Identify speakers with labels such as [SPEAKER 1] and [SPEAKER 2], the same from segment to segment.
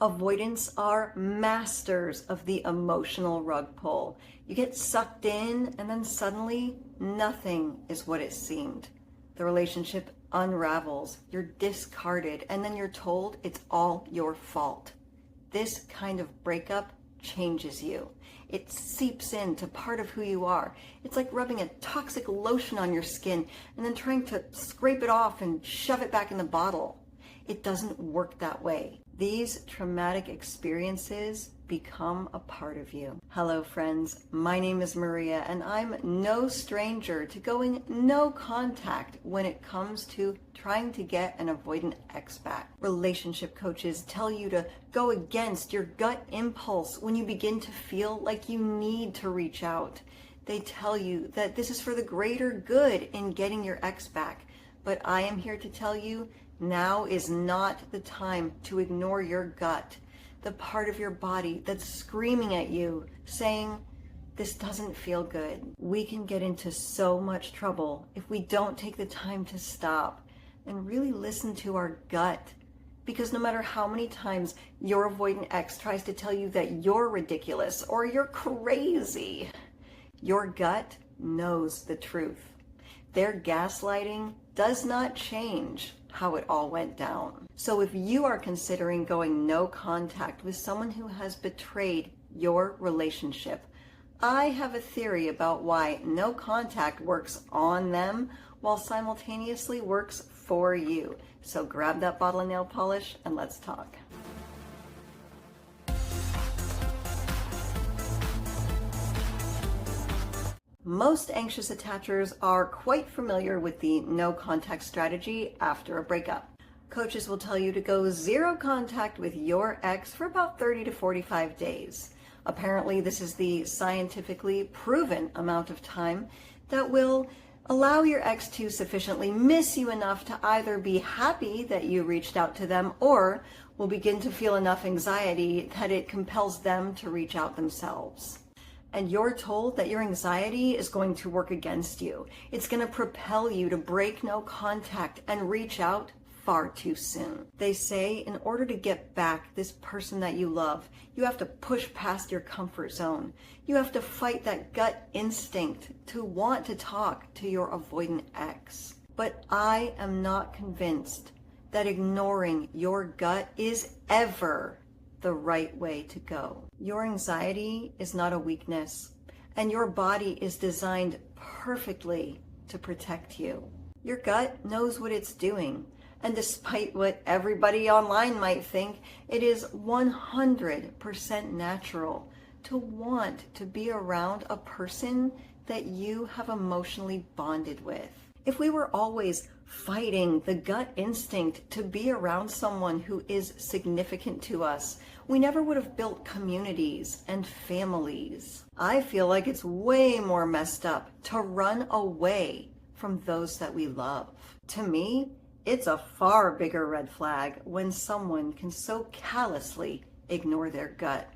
[SPEAKER 1] Avoidants are masters of the emotional rug pull. You get sucked in and then suddenly nothing is what it seemed. The relationship unravels, you're discarded, and then you're told it's all your fault. This kind of breakup changes you. It seeps into part of who you are. It's like rubbing a toxic lotion on your skin and then trying to scrape it off and shove it back in the bottle. It doesn't work that way. These traumatic experiences become a part of you. Hello friends, my name is Maria and I'm no stranger to going no contact when it comes to trying to get an avoidant ex back. Relationship coaches tell you to go against your gut impulse when you begin to feel like you need to reach out. They tell you that this is for the greater good in getting your ex back. But I am here to tell you, now is not the time to ignore your gut, the part of your body that's screaming at you, saying, this doesn't feel good. We can get into so much trouble if we don't take the time to stop and really listen to our gut. Because no matter how many times your avoidant ex tries to tell you that you're ridiculous or you're crazy, your gut knows the truth. Their gaslighting does not change how it all went down. So if you are considering going no contact with someone who has betrayed your relationship, I have a theory about why no contact works on them while simultaneously works for you. So grab that bottle of nail polish and let's talk. Most anxious attachers are quite familiar with the no contact strategy after a breakup. Coaches will tell you to go zero contact with your ex for about 30 to 45 days. Apparently, this is the scientifically proven amount of time that will allow your ex to sufficiently miss you enough to either be happy that you reached out to them or will begin to feel enough anxiety that it compels them to reach out themselves. And you're told that your anxiety is going to work against you. It's going to propel you to break no contact and reach out far too soon. They say in order to get back this person that you love, you have to push past your comfort zone. You have to fight that gut instinct to want to talk to your avoidant ex. But I am not convinced that ignoring your gut is ever the right way to go. Your anxiety is not a weakness, and your body is designed perfectly to protect you. Your gut knows what it's doing, and despite what everybody online might think, it is 100% natural to want to be around a person that you have emotionally bonded with. If we were always fighting the gut instinct to be around someone who is significant to us, we never would have built communities and families. I feel like it's way more messed up to run away from those that we love. To me, it's a far bigger red flag when someone can so callously ignore their gut.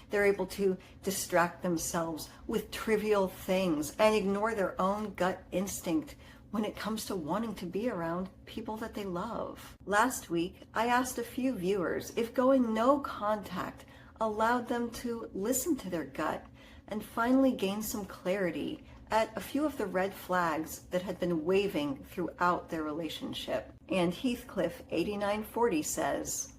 [SPEAKER 1] They're able to distract themselves with trivial things and ignore their own gut instinct when it comes to wanting to be around people that they love. Last week, I asked a few viewers if going no contact allowed them to listen to their gut and finally gain some clarity at a few of the red flags that had been waving throughout their relationship. And Heathcliff 8940 says,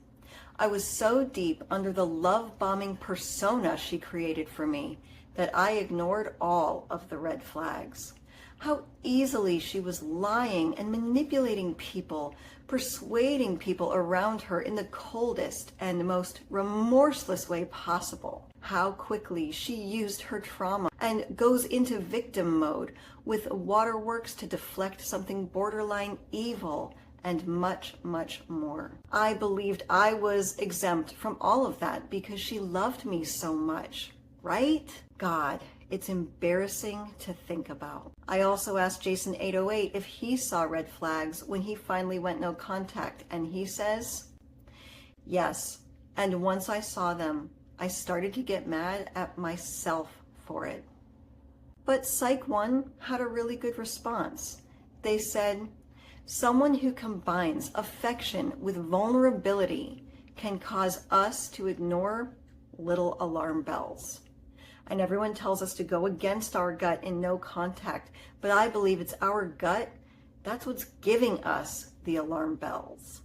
[SPEAKER 1] I was so deep under the love-bombing persona she created for me that I ignored all of the red flags. How easily she was lying and manipulating people, persuading people around her in the coldest and most remorseless way possible. How quickly she used her trauma and goes into victim mode with waterworks to deflect something borderline evil and much, much more. I believed I was exempt from all of that because she loved me so much, right? God, it's embarrassing to think about. I also asked Jason 808 if he saw red flags when he finally went no contact, and he says, yes, and once I saw them, I started to get mad at myself for it. But Psych 1 had a really good response. They said, someone who combines affection with vulnerability can cause us to ignore little alarm bells. And everyone tells us to go against our gut in no contact, but I believe it's our gut that's what's giving us the alarm bells.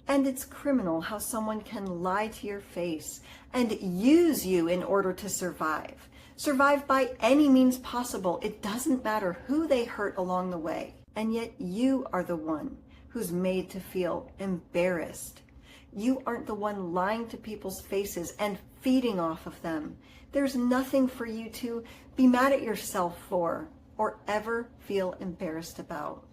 [SPEAKER 1] And it's criminal how someone can lie to your face and use you in order to survive. Survive by any means possible. It doesn't matter who they hurt along the way. And yet you are the one who's made to feel embarrassed. You aren't the one lying to people's faces and feeding off of them. There's nothing for you to be mad at yourself for or ever feel embarrassed about.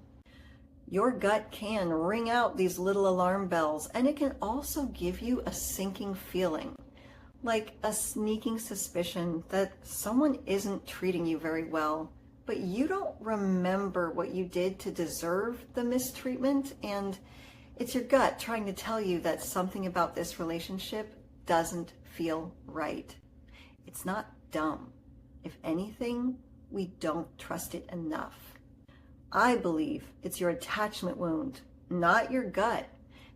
[SPEAKER 1] Your gut can ring out these little alarm bells, and it can also give you a sinking feeling, like a sneaking suspicion that someone isn't treating you very well, but you don't remember what you did to deserve the mistreatment, and it's your gut trying to tell you that something about this relationship doesn't feel right. It's not dumb. If anything, we don't trust it enough. I believe it's your attachment wound, not your gut,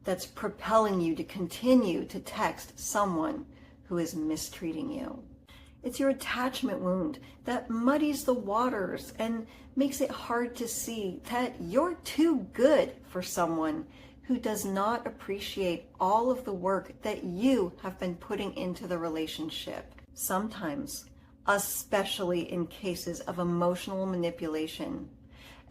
[SPEAKER 1] that's propelling you to continue to text someone who is mistreating you. It's your attachment wound that muddies the waters and makes it hard to see that you're too good for someone who does not appreciate all of the work that you have been putting into the relationship. Sometimes, especially in cases of emotional manipulation,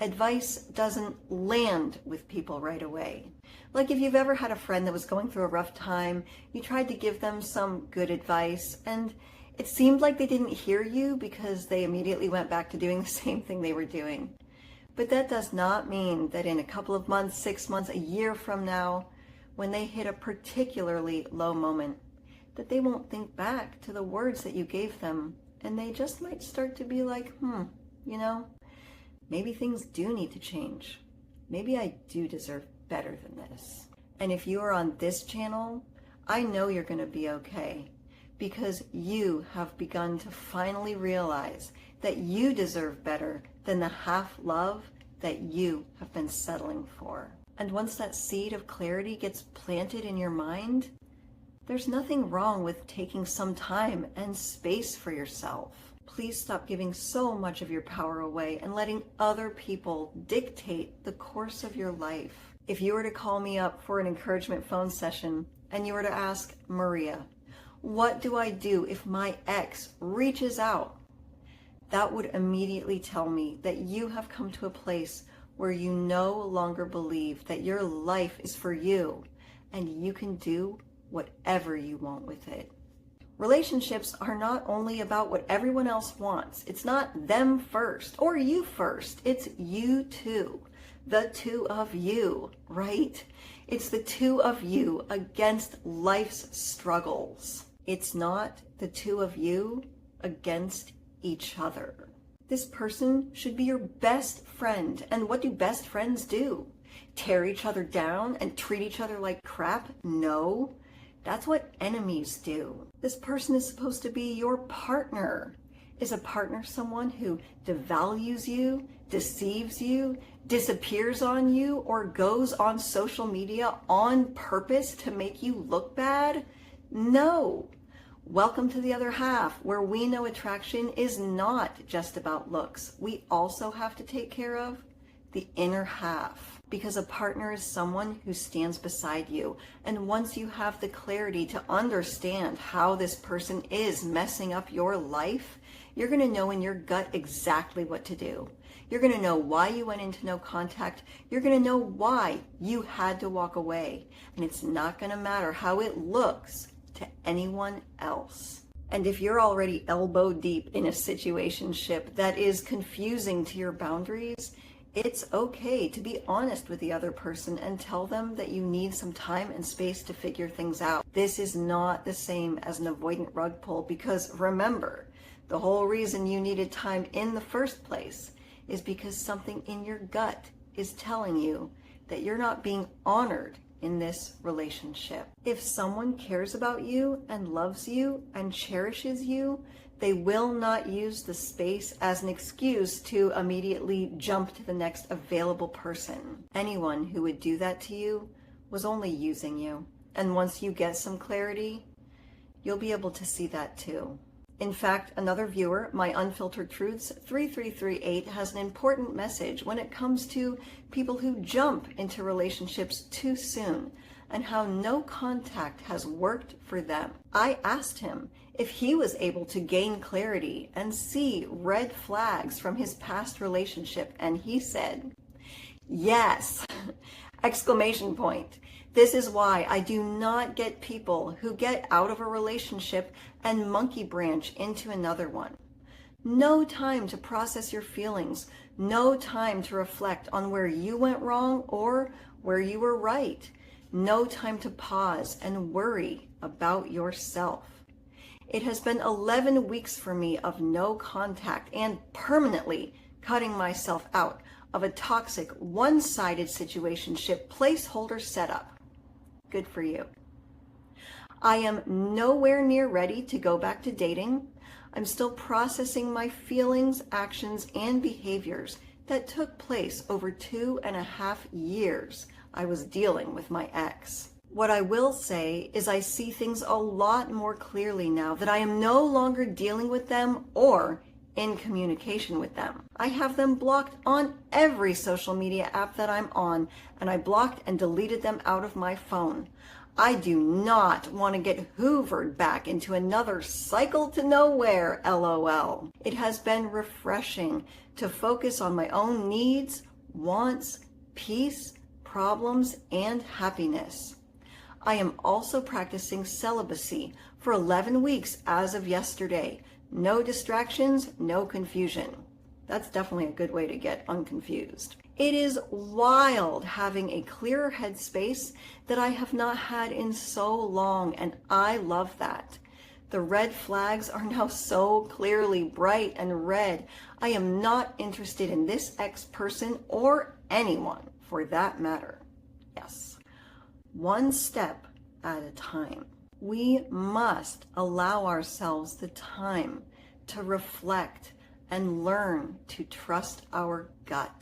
[SPEAKER 1] advice doesn't land with people right away. Like if you've ever had a friend that was going through a rough time, you tried to give them some good advice, and it seemed like they didn't hear you because they immediately went back to doing the same thing they were doing. But that does not mean that in a couple of months, 6 months, a year from now, when they hit a particularly low moment, that they won't think back to the words that you gave them, and they just might start to be like, maybe things do need to change. Maybe I do deserve better than this. And if you are on this channel, I know you're going to be okay, because you have begun to finally realize that you deserve better than the half love that you have been settling for. And once that seed of clarity gets planted in your mind, there's nothing wrong with taking some time and space for yourself. Please stop giving so much of your power away and letting other people dictate the course of your life. If you were to call me up for an encouragement phone session and you were to ask, Maria, what do I do if my ex reaches out? That would immediately tell me that you have come to a place where you no longer believe that your life is for you and you can do whatever you want with it. Relationships are not only about what everyone else wants. It's not them first or you first. It's you two, the two of you, right? It's the two of you against life's struggles. It's not the two of you against each other. This person should be your best friend. And what do best friends do? Tear each other down and treat each other like crap? No. That's what enemies do. This person is supposed to be your partner. Is a partner someone who devalues you, deceives you, disappears on you, or goes on social media on purpose to make you look bad? No. Welcome to the other half, where we know attraction is not just about looks. We also have to take care of the inner half. Because a partner is someone who stands beside you. And once you have the clarity to understand how this person is messing up your life, you're going to know in your gut exactly what to do. You're going to know why you went into no contact. You're going to know why you had to walk away. And it's not going to matter how it looks to anyone else. And if you're already elbow deep in a situationship that is confusing to your boundaries, it's okay to be honest with the other person and tell them that you need some time and space to figure things out. This is not the same as an avoidant rug pull, because remember, the whole reason you needed time in the first place is because something in your gut is telling you that you're not being honored in this relationship. If someone cares about you and loves you and cherishes you, they will not use the space as an excuse to immediately jump to the next available person. Anyone who would do that to you was only using you. And once you get some clarity, you'll be able to see that too. In fact, another viewer, My Unfiltered Truths 3338, has an important message when it comes to people who jump into relationships too soon and how no contact has worked for them. I asked him if he was able to gain clarity and see red flags from his past relationship, and he said, yes! Exclamation point. This is why I do not get people who get out of a relationship and monkey branch into another one. No time to process your feelings. No time to reflect on where you went wrong or where you were right. No time to pause and worry about yourself. It has been 11 weeks for me of no contact and permanently cutting myself out of a toxic, one-sided situationship placeholder setup. Good for you. I am nowhere near ready to go back to dating. I'm still processing my feelings, actions, and behaviors that took place over 2.5 years I was dealing with my ex. What I will say is I see things a lot more clearly now that I am no longer dealing with them or in communication with them. I have them blocked on every social media app that I'm on, and I blocked and deleted them out of my phone. I do not want to get hoovered back into another cycle to nowhere, LOL. It has been refreshing to focus on my own needs, wants, peace, problems, and happiness. I am also practicing celibacy for 11 weeks as of yesterday. No distractions, no confusion. That's definitely a good way to get unconfused. It is wild having a clearer headspace that I have not had in so long, and I love that. The red flags are now so clearly bright and red. I am not interested in this ex-person or anyone for that matter. Yes. One step at a time. We must allow ourselves the time to reflect and learn to trust our gut.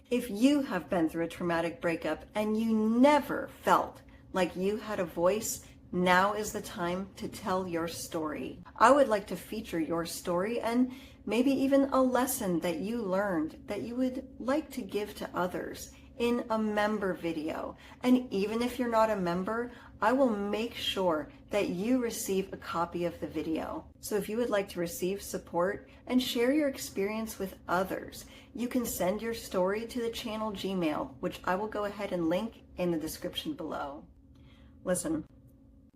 [SPEAKER 1] If you have been through a traumatic breakup and you never felt like you had a voice, now is the time to tell your story. I would like to feature your story and maybe even a lesson that you learned that you would like to give to others in a member video. And even if you're not a member, I will make sure that you receive a copy of the video. So if you would like to receive support and share your experience with others, you can send your story to the channel Gmail, which I will go ahead and link in the description below. Listen,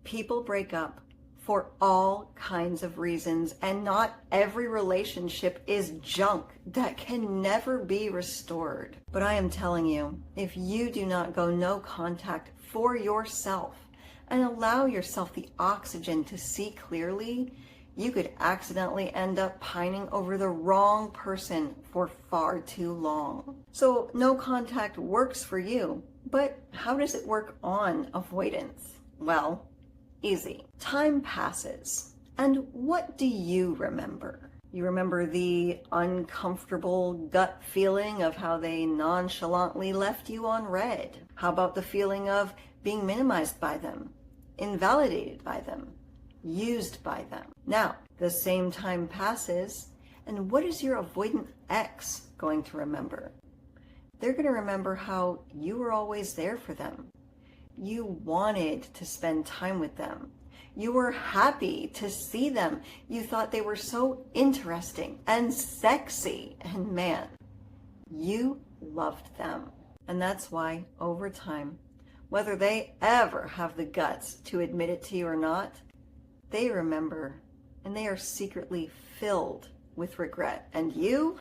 [SPEAKER 1] people break up for all kinds of reasons, and not every relationship is junk that can never be restored. But I am telling you, if you do not go no contact for yourself and allow yourself the oxygen to see clearly, you could accidentally end up pining over the wrong person for far too long. So no contact works for you, but how does it work on avoidance? Well, easy. Time passes. And what do you remember? You remember the uncomfortable gut feeling of how they nonchalantly left you on red? How about the feeling of being minimized by them, invalidated by them, used by them? Now, the same time passes, and what is your avoidant ex going to remember? They're going to remember how you were always there for them. You wanted to spend time with them. You were happy to see them. You thought they were so interesting and sexy. And man, you loved them. And that's why over time, whether they ever have the guts to admit it to you or not, they remember, and they are secretly filled with regret. And you?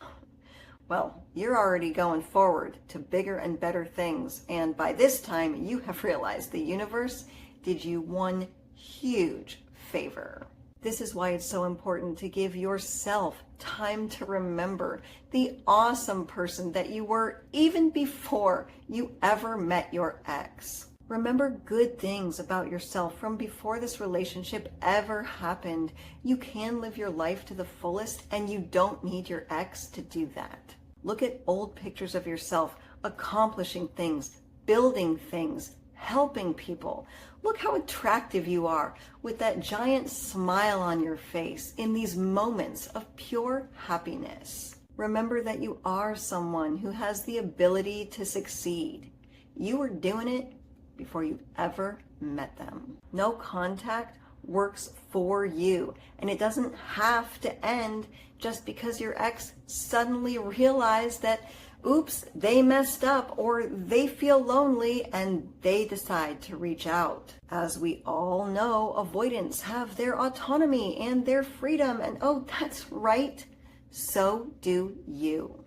[SPEAKER 1] Well, you're already going forward to bigger and better things, and by this time you have realized the universe did you one huge favor. This is why it's so important to give yourself time to remember the awesome person that you were even before you ever met your ex. Remember good things about yourself from before this relationship ever happened. You can live your life to the fullest, and you don't need your ex to do that. Look at old pictures of yourself accomplishing things, building things, helping people. Look how attractive you are with that giant smile on your face in these moments of pure happiness. Remember that you are someone who has the ability to succeed. You were doing it before you ever met them. No contact works for you, and it doesn't have to end just because your ex suddenly realized that, oops, they messed up, or they feel lonely and they decide to reach out. As we all know, avoidants have their autonomy and their freedom, and oh, that's right, so do you.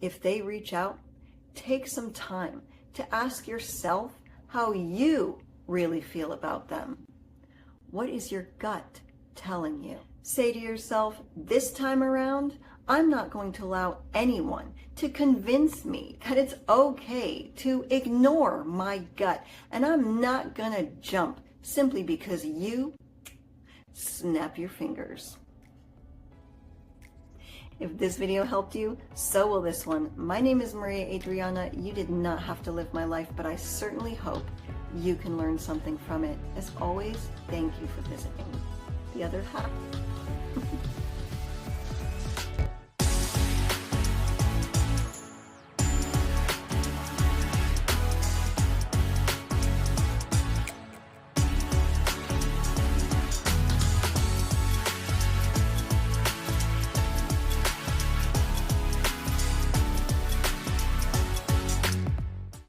[SPEAKER 1] If they reach out, take some time to ask yourself how you really feel about them. What is your gut telling you? Say to yourself, this time around, I'm not going to allow anyone to convince me that it's okay to ignore my gut, and I'm not gonna jump simply because you snap your fingers. If this video helped you, so will this one. My name is Maria Adriana. You did not have to live my life, but I certainly hope you can learn something from it. As always, thank you for visiting the other half.